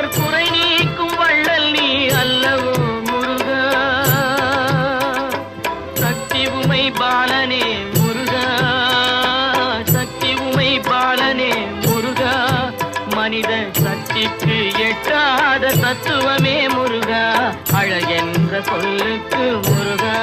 அவர் குறை நீக்கும் வள்ளல் நீ அல்லவோ முருகா. சக்தி உமை பாலனே முருகா, சக்தி உமை பாலனே முருகா. மனித சக்திக்கு எட்டாத தத்துவமே முருகா, அழகென்ற சொல்லுக்கு முருகா.